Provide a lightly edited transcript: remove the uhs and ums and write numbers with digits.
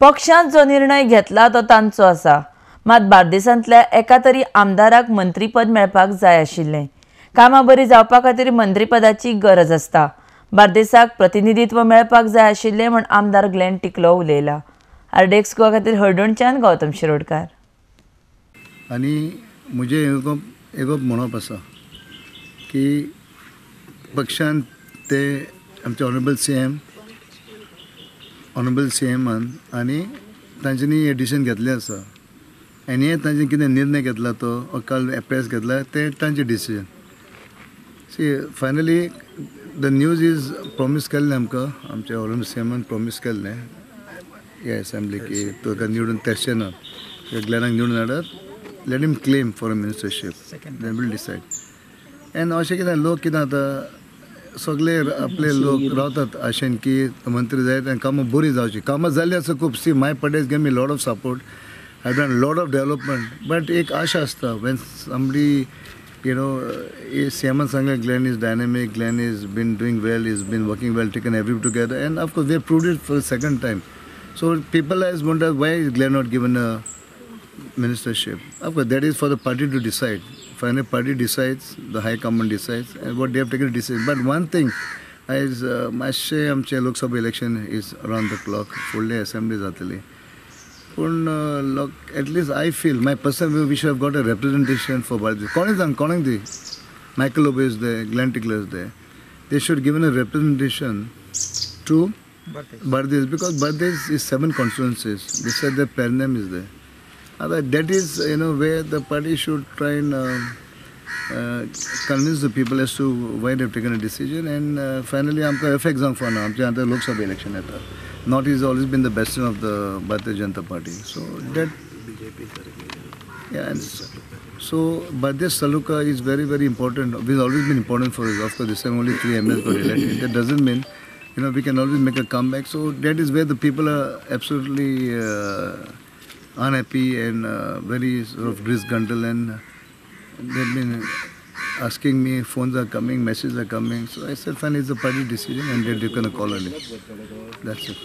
पक्षान जो निर्णय घेतला तो तांचो आसा, मात बार्देसांतल्या एका तरी आमदाराक मंत्रीपद मेळपाक जाय आशिल्लें. कामां बरी जावपा खातीर मंत्रीपदाची गरज आसता. बार्देसाक प्रतिनिधित्व मेळपाक जाय आशिल्लें म्हूण आमदार ग्लेन टिकलो उलयला. आरडेक्स गोवा खातीर हळडणच्यान गौतम शिरोडकार. आनी म्हजें एक म्हणप आसा की पक्षान ते आमचे ऑनरेबल सीएमान आनी तांच्यांनी हे डिसिजन घेतलें आसा आनी हे तांचे कितें निर्णय घेतला तो काल प्रेस घेतला ते तांचे decision. See finally the news is promise केल्लें आमकां आमचे ऑनरेबल सीएमान प्रॉमीस केल्लें हे असेंब्ली की तुका निवडून तेशें ना ग्लेनाक निवडून हाडत let him claim for a ministership they will decide. And अशें कितें लोक कितें जाता सगळे आपले लोक रावतात आशेन की मंत्री जायत आनी कामां बरी जावची. कामां जाल्ली आसा खूब. सी माय पडेज gave me lot of support. I done lot of development but एक आशा आसता वेन समबडी सीएमान सांगलें Glenn is dynamic, Glenn is been doing well, is been working well, taken every together and of course we proved it for the second time. So people has wondered why is Glenn not given a ministership. Of course, that is for the party to decide. Finally, party decides, the High Command decides, and what they have taken a decision. But one thing is, मातशें आमचे Lok Sabha election is around the clock. Full assembly जातली. But at least I feel, my personal view, we should have got a representation for Bharati. Koning the Michael Lobe is there, Glenn Tickler is there. They should given a representation to Bardez, because Bardez is 7 constituencies. They said the Pernam is there. That is, where the party should try and convince the people as to why they have taken a decision. And finally, amka FX exam for now. Amche ante Lok Sabha election hai. North has always been the bastion of the Bharatiya Janata Party. So that and so Bardez Taluka is very, very important. It has always been important for us. Of course, this time only 3 MLs got elected. That doesn't mean we can always make a comeback. So that is where the people are absolutely unhappy and very sort of disgruntled, and they've been asking me, phones are coming, messages are coming. So I said, fine, it's a party decision and they're going to call on it. That's it.